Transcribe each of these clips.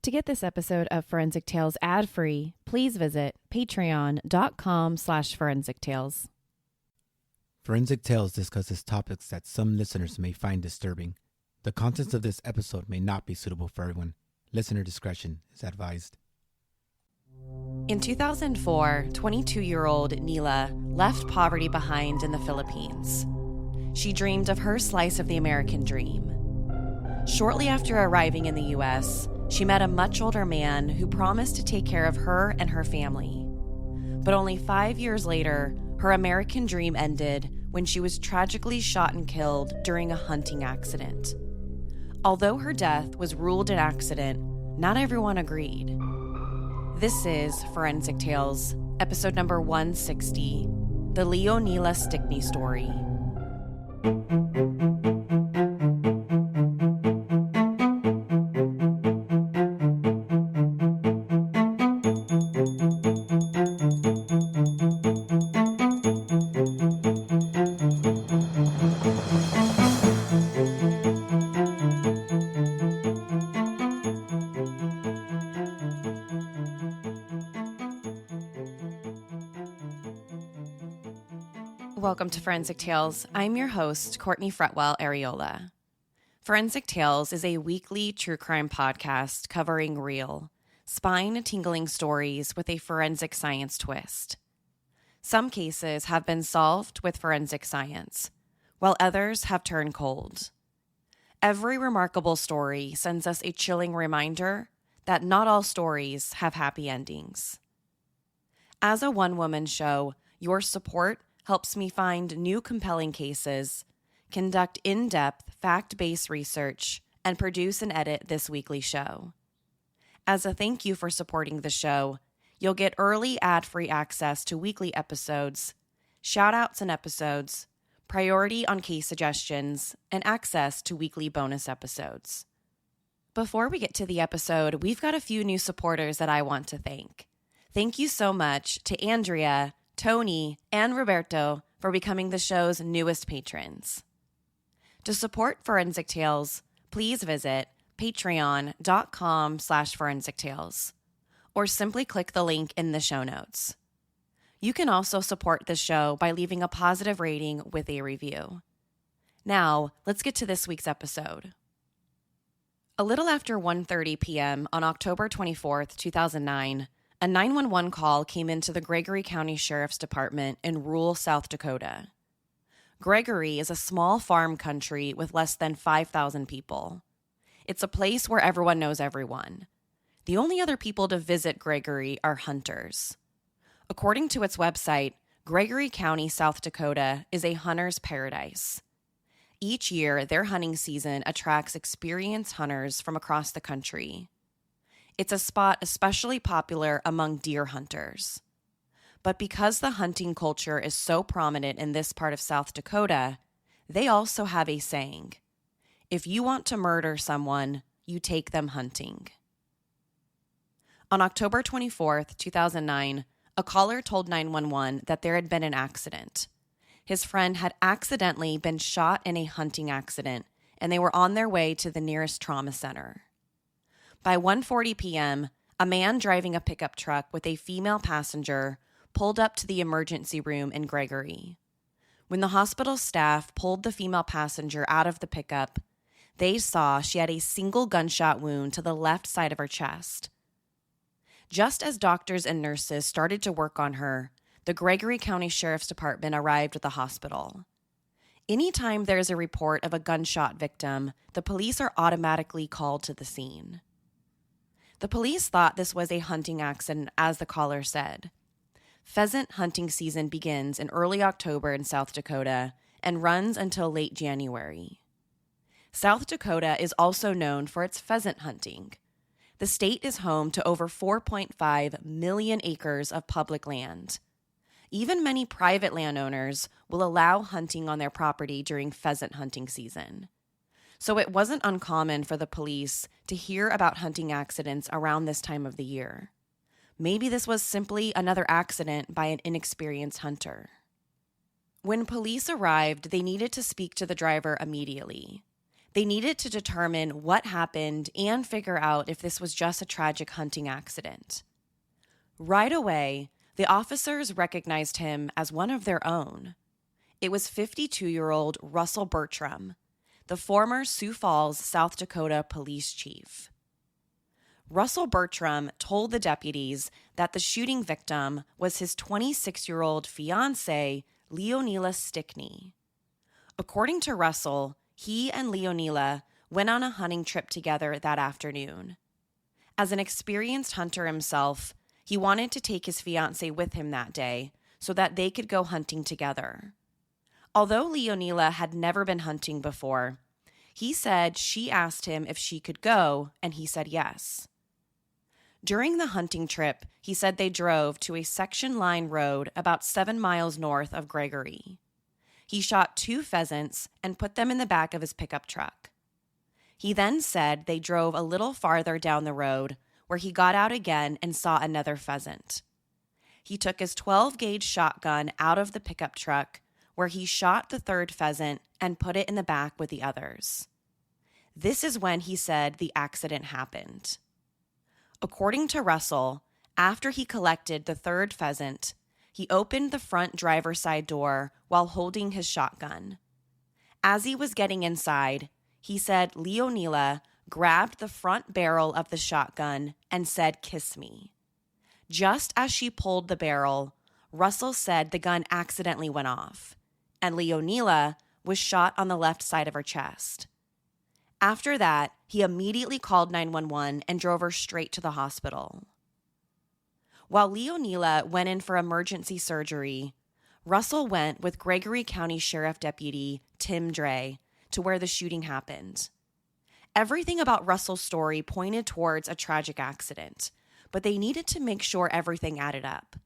To get this episode of Forensic Tales ad-free, please visit patreon.com/Forensic Tales. Forensic Tales discusses topics that some listeners may find disturbing. The contents of this episode may not be suitable for everyone. Listener discretion is advised. In 2004, 22-year-old Nila left poverty behind in the Philippines. She dreamed of her slice of the American dream. Shortly after arriving in the U.S., she met a much older man who promised to take care of her and her family. But only 5 years later, her American dream ended when she was tragically shot and killed during a hunting accident. Although her death was ruled an accident, not everyone agreed. This is Forensic Tales, episode number 160, the Leonila Stickney story. Welcome to Forensic Tales. I'm your host, Courtney Fretwell Areola. Forensic Tales is a weekly true crime podcast covering real, spine-tingling stories with a forensic science twist. Some cases have been solved with forensic science, while others have turned cold. Every remarkable story sends us a chilling reminder that not all stories have happy endings. As a one-woman show, your support helps me find new compelling cases, conduct in-depth, fact-based research, and produce and edit this weekly show. As a thank you for supporting the show, you'll get early ad-free access to weekly episodes, shout-outs and episodes, priority on case suggestions, and access to weekly bonus episodes. Before we get to the episode, we've got a few new supporters that I want to thank. Thank you so much to Andrea, Tony, and Roberto for becoming the show's newest patrons. To support Forensic Tales, please visit patreon.com/Forensic Tales, or simply click the link in the show notes. You can also support the show by leaving a positive rating with a review. Now, let's get to this week's episode. A little after 1:30 p.m. on October 24th, 2009, a 911 call came into the Gregory County Sheriff's Department in rural South Dakota. Gregory is a small farm country with less than 5,000 people. It's a place where everyone knows everyone. The only other people to visit Gregory are hunters. According to its website, Gregory County, South Dakota is a hunter's paradise. Each year, their hunting season attracts experienced hunters from across the country. It's a spot especially popular among deer hunters. But because the hunting culture is so prominent in this part of South Dakota, they also have a saying: if you want to murder someone, you take them hunting. On October 24th, 2009, a caller told 911 that there had been an accident. His friend had accidentally been shot in a hunting accident, and they were on their way to the nearest trauma center. By 1:40 p.m., a man driving a pickup truck with a female passenger pulled up to the emergency room in Gregory. When the hospital staff pulled the female passenger out of the pickup, they saw she had a single gunshot wound to the left side of her chest. Just as doctors and nurses started to work on her, the Gregory County Sheriff's Department arrived at the hospital. Anytime there is a report of a gunshot victim, the police are automatically called to the scene. The police thought this was a hunting accident, as the caller said. Pheasant hunting season begins in early October in South Dakota and runs until late January. South Dakota is also known for its pheasant hunting. The state is home to over 4.5 million acres of public land. Even many private landowners will allow hunting on their property during pheasant hunting season. So it wasn't uncommon for the police to hear about hunting accidents around this time of the year. Maybe this was simply another accident by an inexperienced hunter. When police arrived, they needed to speak to the driver immediately. They needed to determine what happened and figure out if this was just a tragic hunting accident. Right away, the officers recognized him as one of their own. It was 52-year-old Russell Bertram, the former Sioux Falls, South Dakota police chief. Russell Bertram told the deputies that the shooting victim was his 26-year-old fiancée, Leonila Stickney. According to Russell, he and Leonila went on a hunting trip together that afternoon. As an experienced hunter himself, he wanted to take his fiancée with him that day so that they could go hunting together. Although Leonila had never been hunting before, he said she asked him if she could go, and he said yes. During the hunting trip, he said they drove to a section line road about 7 miles north of Gregory. He shot 2 pheasants and put them in the back of his pickup truck. He then said they drove a little farther down the road, where he got out again and saw another pheasant. He took his 12-gauge shotgun out of the pickup truck, where he shot the 3rd pheasant and put it in the back with the others. This is when he said the accident happened. According to Russell, after he collected the 3rd pheasant, he opened the front driver's side door while holding his shotgun. As he was getting inside, he said Leonila grabbed the front barrel of the shotgun and said, "Kiss me." Just as she pulled the barrel, Russell said the gun accidentally went off, and Leonila was shot on the left side of her chest. After that, he immediately called 911 and drove her straight to the hospital. While Leonila went in for emergency surgery, Russell went with Gregory County Sheriff Deputy Tim Dre to where the shooting happened. Everything about Russell's story pointed towards a tragic accident, but they needed to make sure everything added up.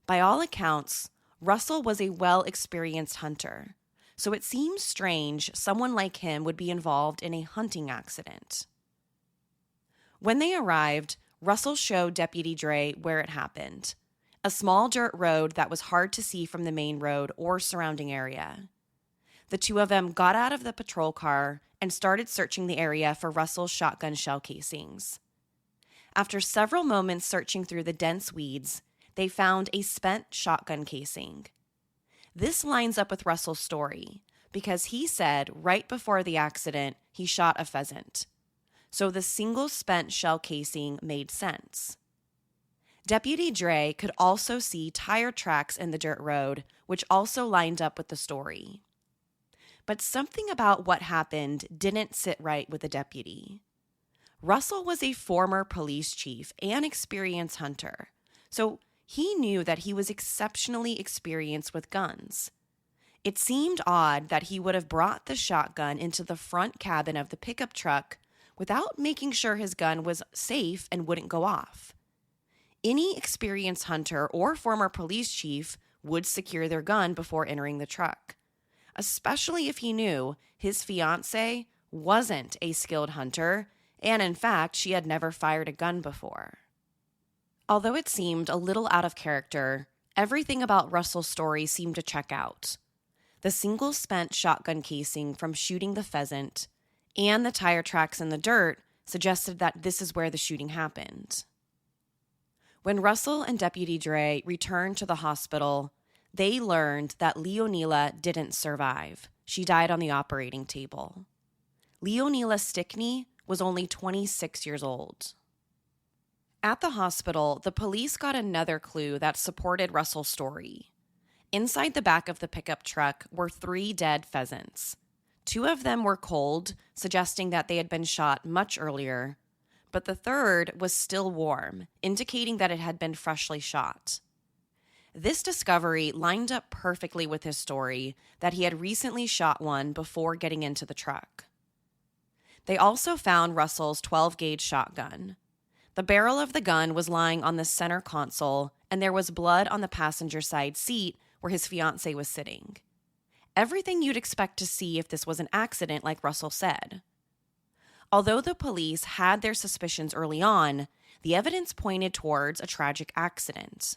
By all accounts, Russell was a well-experienced hunter, so it seems strange someone like him would be involved in a hunting accident. When they arrived, Russell showed Deputy Dre where it happened, a small dirt road that was hard to see from the main road or surrounding area. The two of them got out of the patrol car and started searching the area for Russell's shotgun shell casings. After several moments searching through the dense weeds, they found a spent shotgun casing. This lines up with Russell's story because he said right before the accident he shot a pheasant. So the single spent shell casing made sense. Deputy Dre could also see tire tracks in the dirt road, which also lined up with the story. But something about what happened didn't sit right with the deputy. Russell was a former police chief and experienced hunter, so he knew that he was exceptionally experienced with guns. It seemed odd that he would have brought the shotgun into the front cabin of the pickup truck without making sure his gun was safe and wouldn't go off. Any experienced hunter or former police chief would secure their gun before entering the truck, especially if he knew his fiancée wasn't a skilled hunter, and in fact, she had never fired a gun before. Although it seemed a little out of character, everything about Russell's story seemed to check out. The single spent shotgun casing from shooting the pheasant and the tire tracks in the dirt suggested that this is where the shooting happened. When Russell and Deputy Dre returned to the hospital, they learned that Leonila didn't survive. She died on the operating table. Leonila Stickney was only 26 years old. At the hospital, the police got another clue that supported Russell's story. Inside the back of the pickup truck were 3 dead pheasants. 2 of them were cold, suggesting that they had been shot much earlier, but the 3rd was still warm, indicating that it had been freshly shot. This discovery lined up perfectly with his story that he had recently shot one before getting into the truck. They also found Russell's 12-gauge shotgun. The barrel of the gun was lying on the center console, and there was blood on the passenger side seat where his fiancée was sitting. Everything you'd expect to see if this was an accident, like Russell said. Although the police had their suspicions early on, the evidence pointed towards a tragic accident.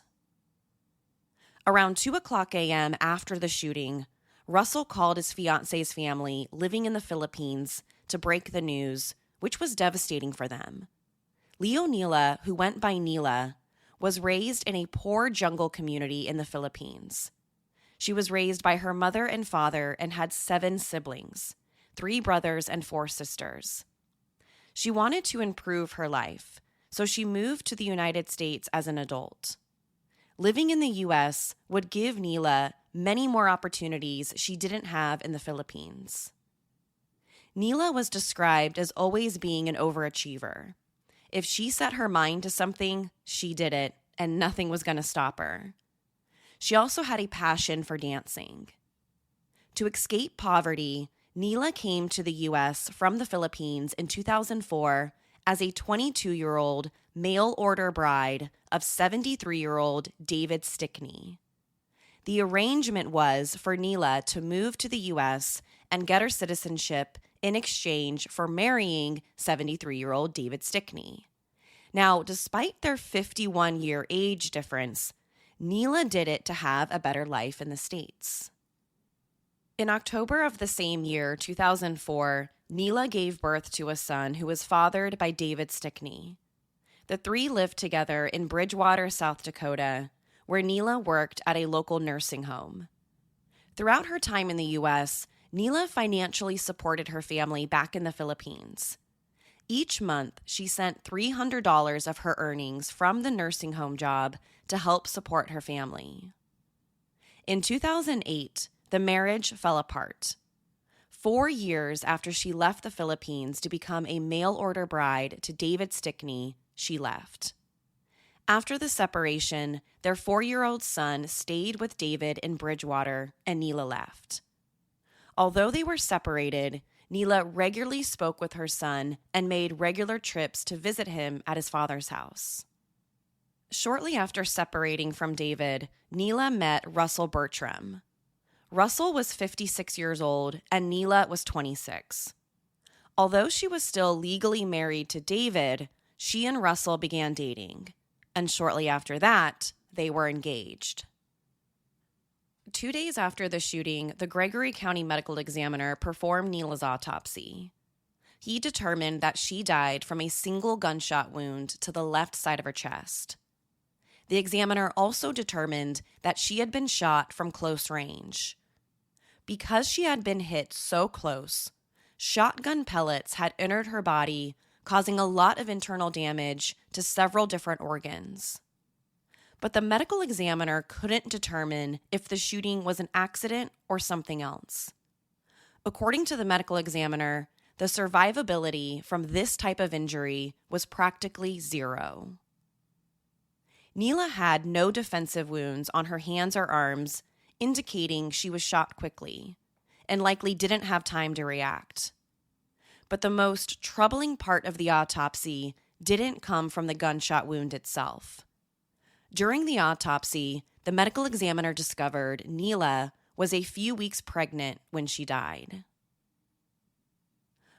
Around 2:00 a.m. after the shooting, Russell called his fiance's family living in the Philippines to break the news, which was devastating for them. Leonila, who went by Nila, was raised in a poor jungle community in the Philippines. She was raised by her mother and father and had 7 siblings, 3 brothers and 4 sisters. She wanted to improve her life, so she moved to the United States as an adult. Living in the U.S. would give Nila many more opportunities she didn't have in the Philippines. Nila was described as always being an overachiever. If she set her mind to something, she did it, and nothing was going to stop her. She also had a passion for dancing. To escape poverty, Nila came to the U.S. from the Philippines in 2004 as a 22-year-old mail-order bride of 73-year-old David Stickney. The arrangement was for Nila to move to the U.S. and get her citizenship in exchange for marrying 73-year-old David Stickney. Now, despite their 51-year age difference, Nila did it to have a better life in the States. In October of the same year, 2004, Nila gave birth to a son who was fathered by David Stickney. The 3 lived together in Bridgewater, South Dakota, where Nila worked at a local nursing home. Throughout her time in the U.S., Nila financially supported her family back in the Philippines. Each month, she sent $300 of her earnings from the nursing home job to help support her family. In 2008, the marriage fell apart. 4 years after she left the Philippines to become a mail-order bride to David Stickney, she left. After the separation, their 4-year-old son stayed with David in Bridgewater, and Nila left. Although they were separated, Nila regularly spoke with her son and made regular trips to visit him at his father's house. Shortly after separating from David, Nila met Russell Bertram. Russell was 56 years old and Nila was 26. Although she was still legally married to David, she and Russell began dating, and shortly after that, they were engaged. 2 days after the shooting, the Gregory County Medical Examiner performed Nila's autopsy. He determined that she died from a single gunshot wound to the left side of her chest. The examiner also determined that she had been shot from close range. Because she had been hit so close, shotgun pellets had entered her body, causing a lot of internal damage to several different organs. But the medical examiner couldn't determine if the shooting was an accident or something else. According to the medical examiner, the survivability from this type of injury was practically 0. Nila had no defensive wounds on her hands or arms, indicating she was shot quickly and likely didn't have time to react. But the most troubling part of the autopsy didn't come from the gunshot wound itself. During the autopsy, the medical examiner discovered Nila was a few weeks pregnant when she died.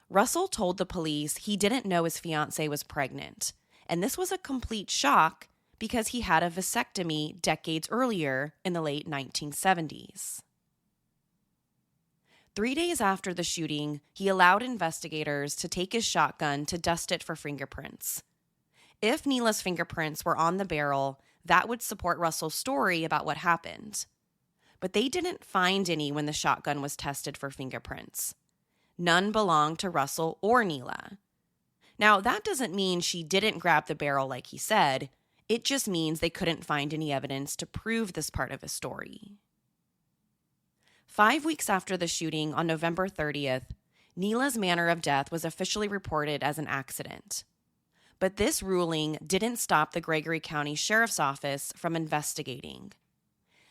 Russell told the police he didn't know his fiancée was pregnant, and this was a complete shock because he had a vasectomy decades earlier in the late 1970s. 3 days after the shooting, he allowed investigators to take his shotgun to dust it for fingerprints. If Nila's fingerprints were on the barrel, that would support Russell's story about what happened. But they didn't find any when the shotgun was tested for fingerprints. None belonged to Russell or Nila. Now, that doesn't mean she didn't grab the barrel like he said. It just means they couldn't find any evidence to prove this part of his story. 5 weeks after the shooting on November 30th, Nila's manner of death was officially reported as an accident. But this ruling didn't stop the Gregory County Sheriff's Office from investigating.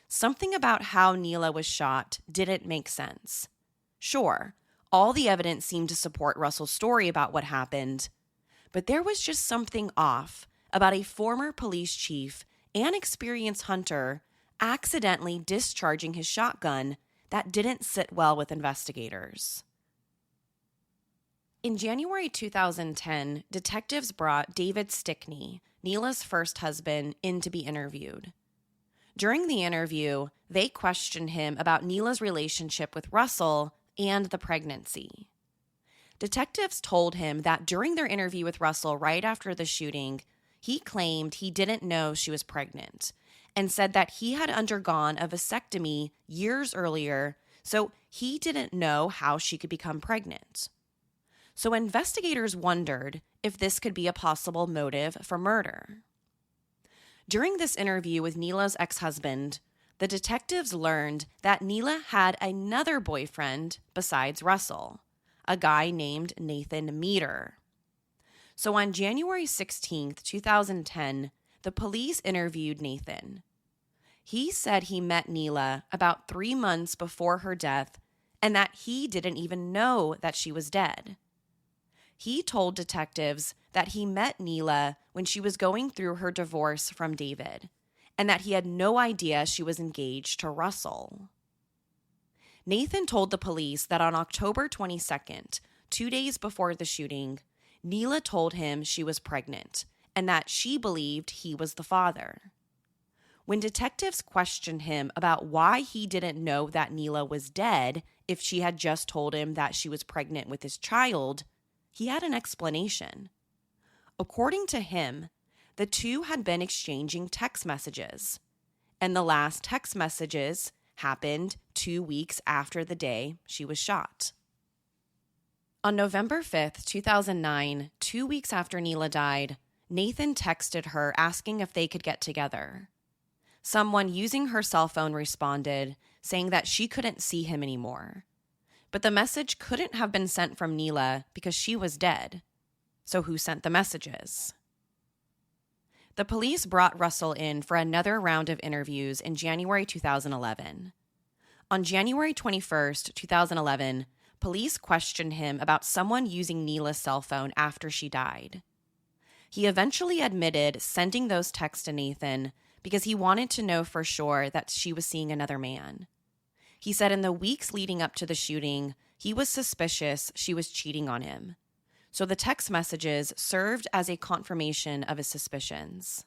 Something about how Nila was shot didn't make sense. Sure, all the evidence seemed to support Russell's story about what happened, but there was just something off about a former police chief and experienced hunter accidentally discharging his shotgun that didn't sit well with investigators. In January 2010, detectives brought David Stickney, Nila's first husband, in to be interviewed. During the interview, they questioned him about Neila's relationship with Russell and the pregnancy. Detectives told him that during their interview with Russell right after the shooting, he claimed he didn't know she was pregnant and said that he had undergone a vasectomy years earlier, so he didn't know how she could become pregnant. So investigators wondered if this could be a possible motive for murder. During this interview with Neila's ex-husband, the detectives learned that Neila had another boyfriend besides Russell, a guy named Nathan Meter. So on January 16, 2010, the police interviewed Nathan. He said he met Neila about 3 months before her death and that he didn't even know that she was dead. He told detectives that he met Neila when she was going through her divorce from David and that he had no idea she was engaged to Russell. Nathan told the police that on October 22nd, 2 days before the shooting, Neila told him she was pregnant and that she believed he was the father. When detectives questioned him about why he didn't know that Neila was dead if she had just told him that she was pregnant with his child, he had an explanation. According to him, the two had been exchanging text messages, and the last text messages happened 2 weeks after the day she was shot. On November 5th, 2009, 2 weeks after Neila died, Nathan texted her asking if they could get together. Someone using her cell phone responded, saying that she couldn't see him anymore. But the message couldn't have been sent from Neila because she was dead. So who sent the messages? The police brought Russell in for another round of interviews in January 2011. On January 21st, 2011, police questioned him about someone using Neila's cell phone after she died. He eventually admitted sending those texts to Nathan because he wanted to know for sure that she was seeing another man. He said in the weeks leading up to the shooting, he was suspicious she was cheating on him. So the text messages served as a confirmation of his suspicions.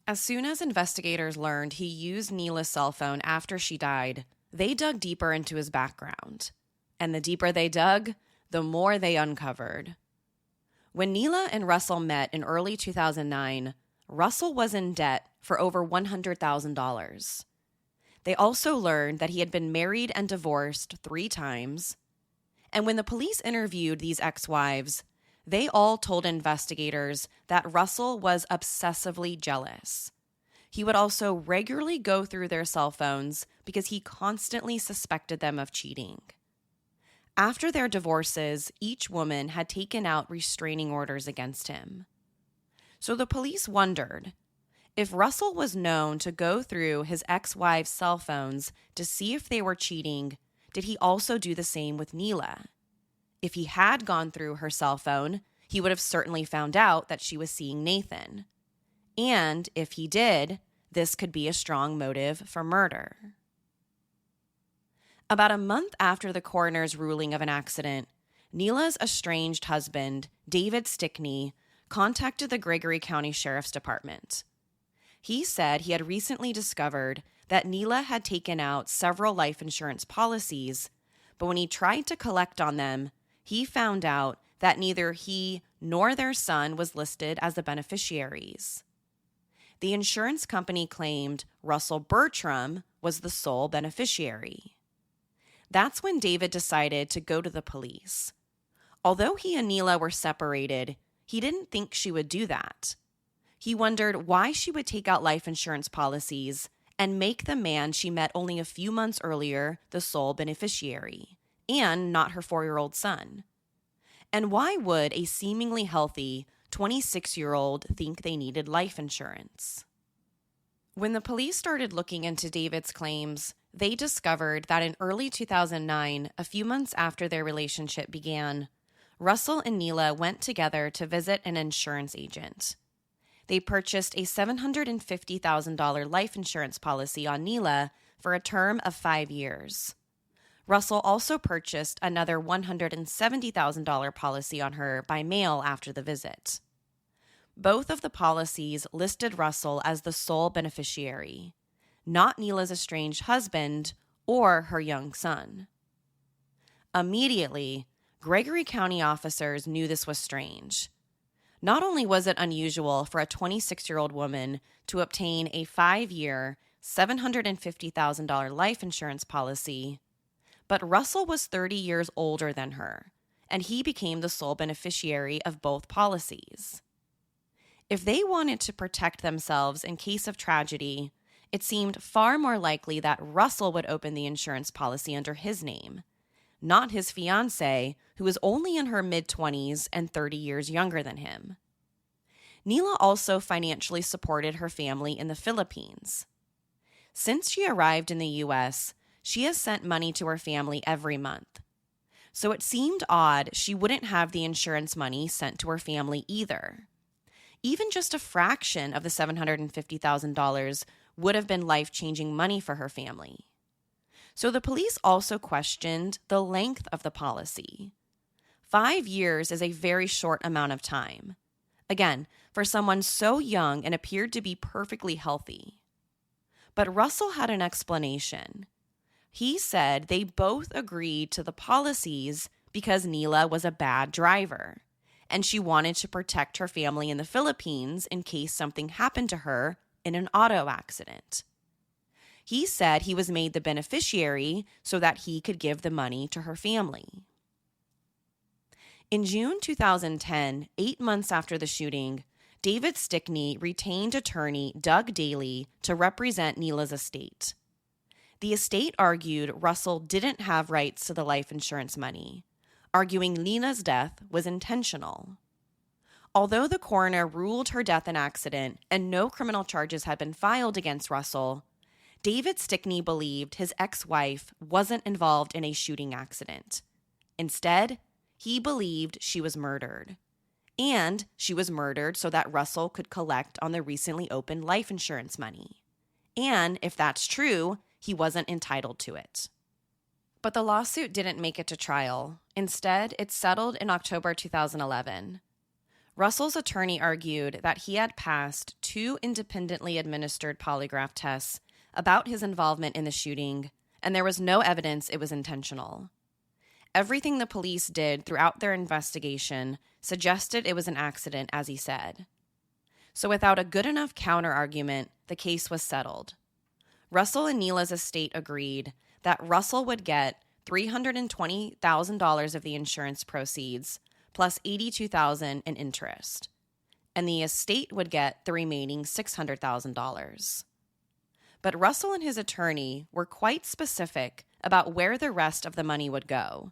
As soon as investigators learned he used Neila's cell phone after she died, they dug deeper into his background. And the deeper they dug, the more they uncovered. When Neila and Russell met in early 2009, Russell was in debt for over $100,000. They also learned that he had been married and divorced 3 times. And when the police interviewed these ex-wives, they all told investigators that Russell was obsessively jealous. He would also regularly go through their cell phones because he constantly suspected them of cheating. After their divorces, each woman had taken out restraining orders against him. So the police wondered, if Russell was known to go through his ex-wives' cell phones to see if they were cheating, did he also do the same with Neila? If he had gone through her cell phone, he would have certainly found out that she was seeing Nathan. And if he did, this could be a strong motive for murder. About a month after the coroner's ruling of an accident, Neila's estranged husband, David Stickney, contacted the Gregory County Sheriff's Department. He said he had recently discovered that Neila had taken out several life insurance policies, but when he tried to collect on them, he found out that neither he nor their son was listed as the beneficiaries. The insurance company claimed Russell Bertram was the sole beneficiary. That's when David decided to go to the police. Although he and Neila were separated, he didn't think she would do that. He wondered why she would take out life insurance policies and make the man she met only a few months earlier the sole beneficiary, and not her 4-year-old son. And why would a seemingly healthy 26-year-old think they needed life insurance? When the police started looking into David's claims, they discovered that in early 2009, a few months after their relationship began, Russell and Neila went together to visit an insurance agent. They purchased a $750,000 life insurance policy on Neila for a term of 5 years. Russell also purchased another $170,000 policy on her by mail after the visit. Both of the policies listed Russell as the sole beneficiary, not Neela's estranged husband or her young son. Immediately, Gregory County officers knew this was strange. Not only was it unusual for a 26-year-old woman to obtain a 5-year, $750,000 life insurance policy, but Russell was 30 years older than her, and he became the sole beneficiary of both policies. If they wanted to protect themselves in case of tragedy, it seemed far more likely that Russell would open the insurance policy under his name, not his fiancée, who was only in her mid-20s and 30 years younger than him. Neela also financially supported her family in the Philippines. Since she arrived in the U.S., she has sent money to her family every month. So it seemed odd she wouldn't have the insurance money sent to her family either. Even just a fraction of the $750,000 would have been life-changing money for her family. So the police also questioned the length of the policy. 5 years is a very short amount of time. Again, for someone so young and appeared to be perfectly healthy. But Russell had an explanation. He said they both agreed to the policies because Neela was a bad driver, and she wanted to protect her family in the Philippines in case something happened to her in an auto accident. He said he was made the beneficiary so that he could give the money to her family. In June 2010, 8 months after the shooting, David Stickney retained attorney Doug Daly to represent Neela's estate. The estate argued Russell didn't have rights to the life insurance money, arguing Lena's death was intentional. Although the coroner ruled her death an accident and no criminal charges had been filed against Russell, David Stickney believed his ex-wife wasn't involved in a shooting accident. Instead, he believed she was murdered. And she was murdered so that Russell could collect on the recently opened life insurance money. And if that's true, he wasn't entitled to it. But the lawsuit didn't make it to trial. Instead, it settled in October 2011. Russell's attorney argued that he had passed 2 independently administered polygraph tests about his involvement in the shooting, and there was no evidence it was intentional. Everything the police did throughout their investigation suggested it was an accident, as he said. So without a good enough counter-argument, the case was settled. Russell and Neela's estate agreed that Russell would get $320,000 of the insurance proceeds, plus $82,000 in interest, and the estate would get the remaining $600,000. But Russell and his attorney were quite specific about where the rest of the money would go.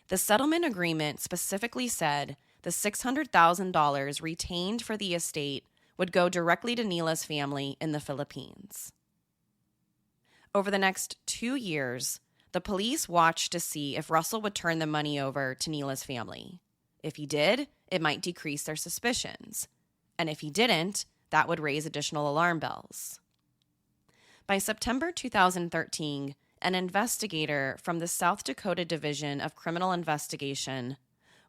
The settlement agreement specifically said the $600,000 retained for the estate would go directly to Neela's family in the Philippines. Over the next 2 years, the police watched to see if Russell would turn the money over to Neela's family. If he did, it might decrease their suspicions. And if he didn't, that would raise additional alarm bells. By September 2013, an investigator from the South Dakota Division of Criminal Investigation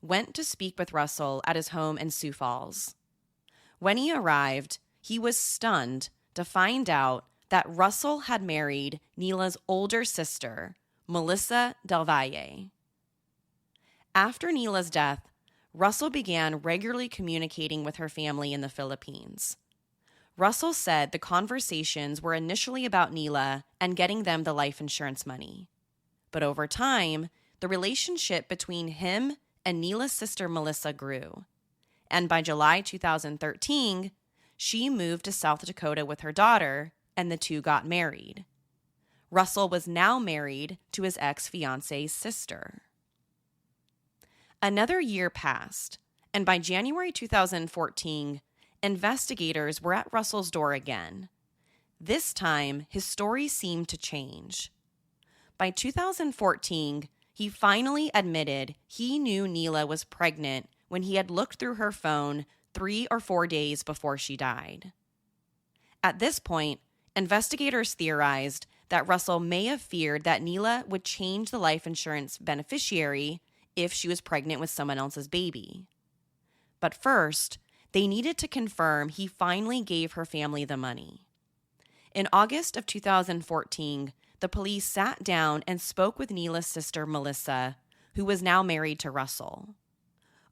went to speak with Russell at his home in Sioux Falls. When he arrived, he was stunned to find out that Russell had married Neela's older sister, Melissa Del Valle. After Neela's death, Russell began regularly communicating with her family in the Philippines. Russell said the conversations were initially about Neela and getting them the life insurance money. But over time, the relationship between him and Neela's sister Melissa grew. And by July 2013, she moved to South Dakota with her daughter, and the two got married. Russell was now married to his ex-fiancee's sister. Another year passed, and by January 2014, investigators were at Russell's door again. This time, his story seemed to change. By 2014, he finally admitted he knew Neela was pregnant when he had looked through her phone 3 or 4 days before she died. At this point, investigators theorized that Russell may have feared that Neela would change the life insurance beneficiary if she was pregnant with someone else's baby. But first, they needed to confirm he finally gave her family the money. In August of 2014, the police sat down and spoke with Neela's sister, Melissa, who was now married to Russell.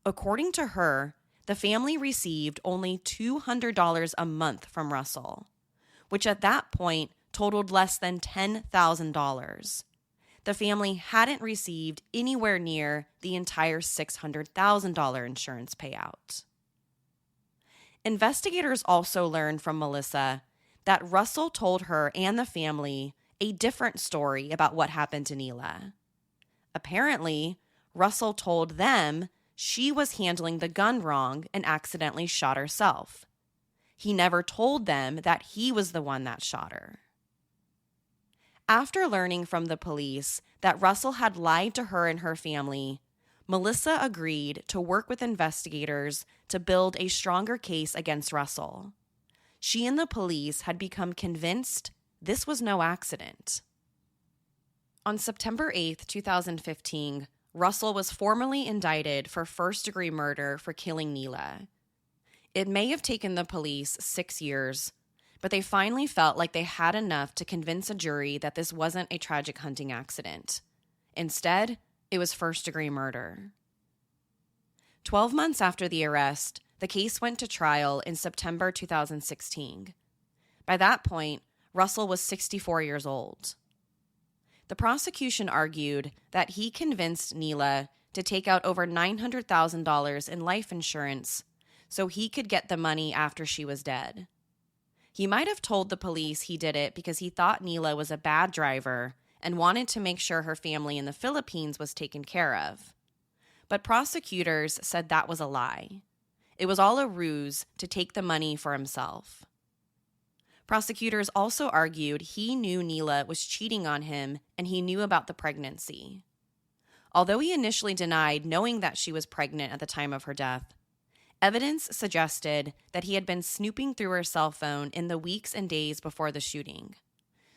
According to her, the family received only $200 a month from Russell, which at that point totaled less than $10,000. The family hadn't received anywhere near the entire $600,000 insurance payout. Investigators also learned from Melissa that Russell told her and the family a different story about what happened to Neela. Apparently, Russell told them she was handling the gun wrong and accidentally shot herself. He never told them that he was the one that shot her. After learning from the police that Russell had lied to her and her family, Melissa agreed to work with investigators to build a stronger case against Russell. She and the police had become convinced this was no accident. On September 8, 2015, Russell was formally indicted for first-degree murder for killing Neela. It may have taken the police 6 years, but they finally felt like they had enough to convince a jury that this wasn't a tragic hunting accident. Instead, it was first-degree murder. 12 months after the arrest, the case went to trial in September 2016. By that point, Russell was 64 years old. The prosecution argued that he convinced Neela to take out over $900,000 in life insurance so he could get the money after she was dead. He might have told the police he did it because he thought Neela was a bad driver and wanted to make sure her family in the Philippines was taken care of. But prosecutors said that was a lie. It was all a ruse to take the money for himself. Prosecutors also argued he knew Neela was cheating on him and he knew about the pregnancy. Although he initially denied knowing that she was pregnant at the time of her death, evidence suggested that he had been snooping through her cell phone in the weeks and days before the shooting,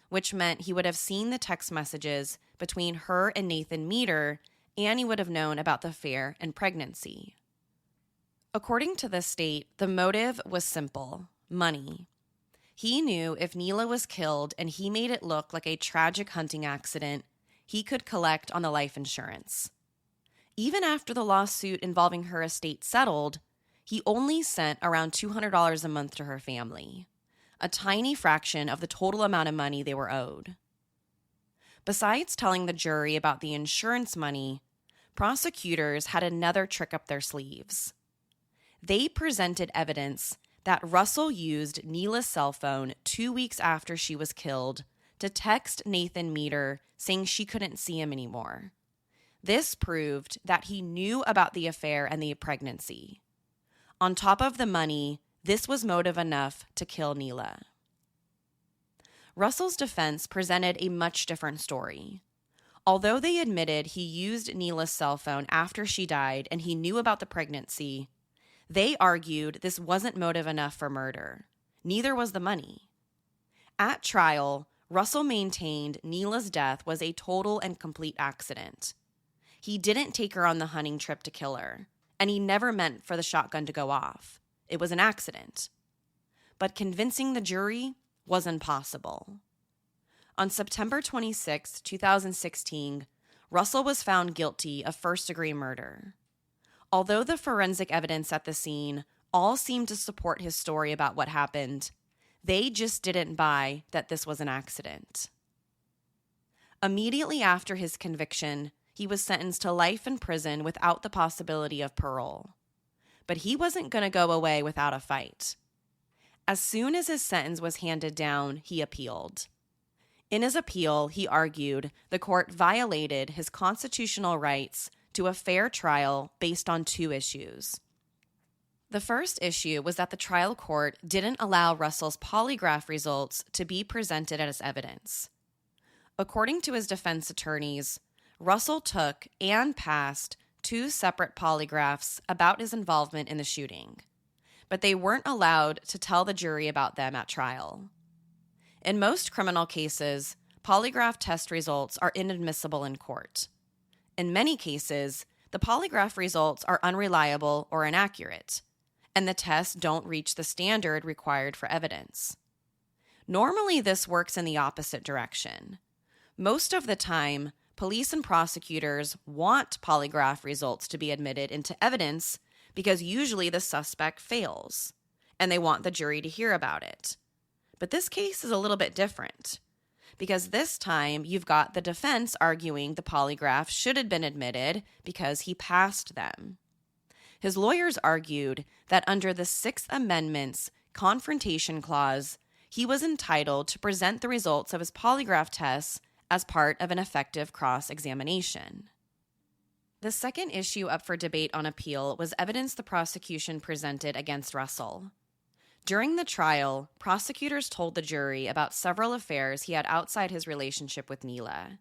which meant he would have seen the text messages between her and Nathan Meter, and he would have known about the affair and pregnancy. According to the state, the motive was simple: money. He knew if Neela was killed and he made it look like a tragic hunting accident, he could collect on the life insurance. Even after the lawsuit involving her estate settled, he only sent around $200 a month to her family, a tiny fraction of the total amount of money they were owed. Besides telling the jury about the insurance money, prosecutors had another trick up their sleeves. They presented evidence that Russell used Neela's cell phone 2 weeks after she was killed to text Nathan Meter saying she couldn't see him anymore. This proved that he knew about the affair and the pregnancy. On top of the money, this was motive enough to kill Neela. Russell's defense presented a much different story. Although they admitted he used Neela's cell phone after she died and he knew about the pregnancy, they argued this wasn't motive enough for murder. Neither was the money. At trial, Russell maintained Neela's death was a total and complete accident. He didn't take her on the hunting trip to kill her, and he never meant for the shotgun to go off. It was an accident. But convincing the jury was impossible. On September 26, 2016, Russell was found guilty of first-degree murder. Although the forensic evidence at the scene all seemed to support his story about what happened, they just didn't buy that this was an accident. Immediately after his conviction, he was sentenced to life in prison without the possibility of parole. But he wasn't going to go away without a fight. As soon as his sentence was handed down, he appealed. In his appeal, he argued the court violated his constitutional rights to a fair trial based on 2 issues. The first issue was that the trial court didn't allow Russell's polygraph results to be presented as evidence. According to his defense attorneys, Russell took and passed 2 separate polygraphs about his involvement in the shooting, but they weren't allowed to tell the jury about them at trial. In most criminal cases, polygraph test results are inadmissible in court. In many cases, the polygraph results are unreliable or inaccurate, and the tests don't reach the standard required for evidence. Normally, this works in the opposite direction. Most of the time, police and prosecutors want polygraph results to be admitted into evidence because usually the suspect fails, and they want the jury to hear about it. But this case is a little bit different, because this time you've got the defense arguing the polygraph should have been admitted because he passed them. His lawyers argued that under the Sixth Amendment's Confrontation Clause, he was entitled to present the results of his polygraph tests as part of an effective cross-examination. The second issue up for debate on appeal was evidence the prosecution presented against Russell. During the trial, prosecutors told the jury about several affairs he had outside his relationship with Neela.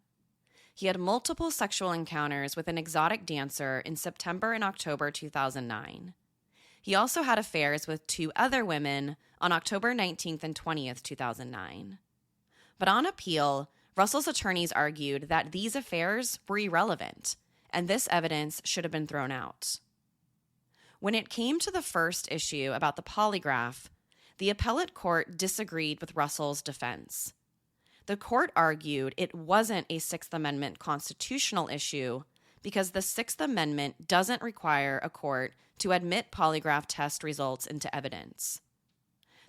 He had multiple sexual encounters with an exotic dancer in September and October 2009. He also had affairs with 2 other women on October 19th and 20th, 2009. But on appeal, Russell's attorneys argued that these affairs were irrelevant, and this evidence should have been thrown out. When it came to the first issue about the polygraph, the appellate court disagreed with Russell's defense. The court argued it wasn't a Sixth Amendment constitutional issue because the Sixth Amendment doesn't require a court to admit polygraph test results into evidence.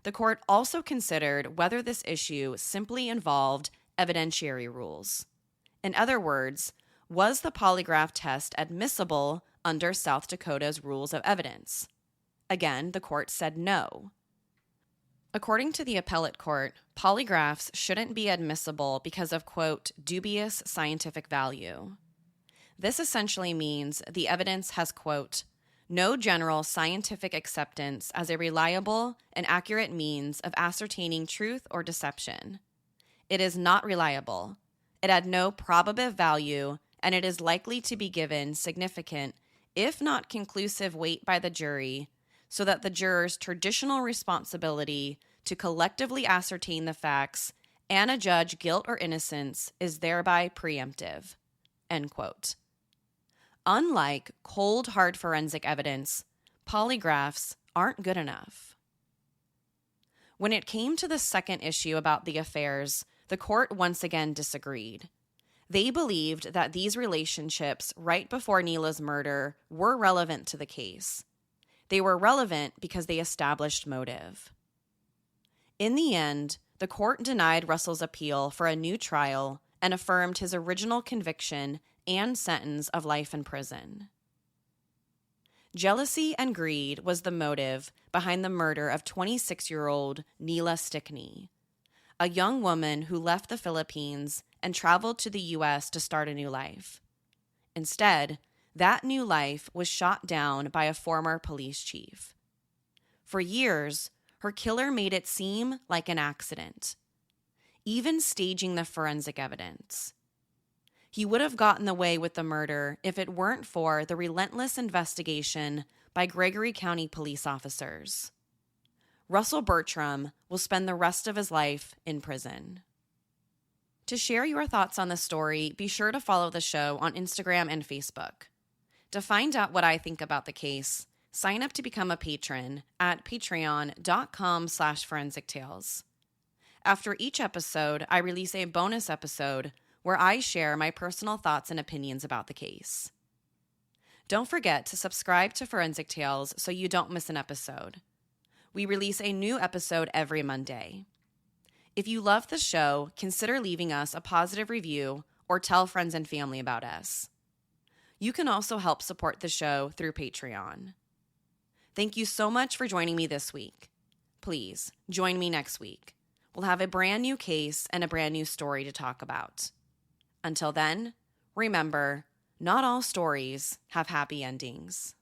The court also considered whether this issue simply involved evidentiary rules. In other words, was the polygraph test admissible under South Dakota's rules of evidence? Again, the court said no. According to the appellate court, polygraphs shouldn't be admissible because of, quote, dubious scientific value. This essentially means the evidence has, quote, no general scientific acceptance as a reliable and accurate means of ascertaining truth or deception. It is not reliable. It had no probative value, and it is likely to be given significant, if not conclusive, weight by the jury, so that the juror's traditional responsibility to collectively ascertain the facts and adjudge guilt or innocence is thereby preemptive. End quote. Unlike cold, hard forensic evidence, polygraphs aren't good enough. When it came to the second issue about the affairs, the court once again disagreed. They believed that these relationships right before Neela's murder were relevant to the case. They were relevant because they established motive. In the end, the court denied Russell's appeal for a new trial and affirmed his original conviction and sentence of life in prison. Jealousy and greed was the motive behind the murder of 26-year-old Leonila Stickney, a young woman who left the Philippines and traveled to the U.S. to start a new life. Instead, that new life was shot down by a former police chief. For years, her killer made it seem like an accident, even staging the forensic evidence. He would have gotten away with the murder if it weren't for the relentless investigation by Gregory County police officers. Russell Bertram will spend the rest of his life in prison. To share your thoughts on the story, be sure to follow the show on Instagram and Facebook. To find out what I think about the case, sign up to become a patron at patreon.com/forensictales. After each episode, I release a bonus episode where I share my personal thoughts and opinions about the case. Don't forget to subscribe to Forensic Tales so you don't miss an episode. We release a new episode every Monday. If you love the show, consider leaving us a positive review or tell friends and family about us. You can also help support the show through Patreon. Thank you so much for joining me this week. Please join me next week. We'll have a brand new case and a brand new story to talk about. Until then, remember, not all stories have happy endings.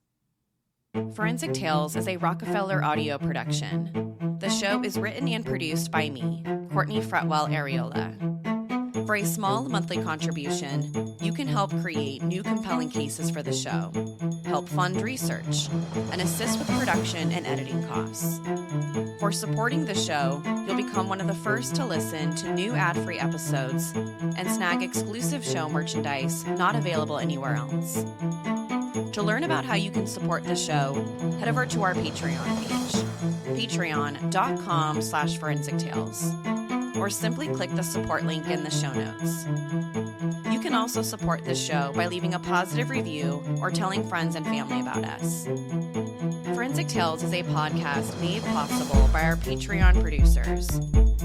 Forensic Tales is a Rockefeller audio production. The show is written and produced by me, Courtney Fretwell Areola. For a small monthly contribution, you can help create new compelling cases for the show, help fund research, and assist with production and editing costs. For supporting the show, you'll become one of the first to listen to new ad-free episodes and snag exclusive show merchandise not available anywhere else. To learn about how you can support the show, head over to our Patreon page, patreon.com/Forensic Tales, or simply click the support link in the show notes. You can also support this show by leaving a positive review or telling friends and family about us. Forensic Tales is a podcast made possible by our Patreon producers,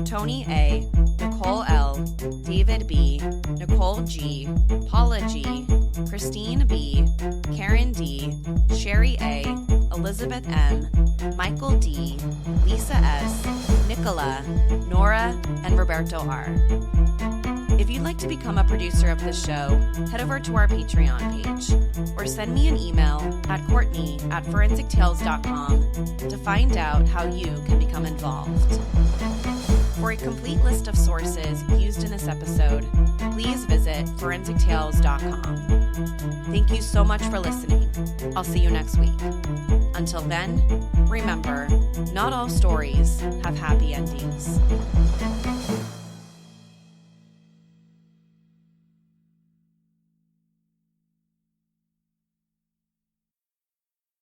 Tony A., Nicole L., David B., Nicole G., Paula G., Christine B., Karen D., Sherry A., Elizabeth M., Michael D., Lisa S., Nicola, Nora, and Roberto R. If you'd like to become a producer of this show, head over to our Patreon page or send me an email at Courtney@forensictales.com to find out how you can become involved. For a complete list of sources used in this episode, please visit forensictales.com. Thank you so much for listening. I'll see you next week. Until then, remember, not all stories have happy endings.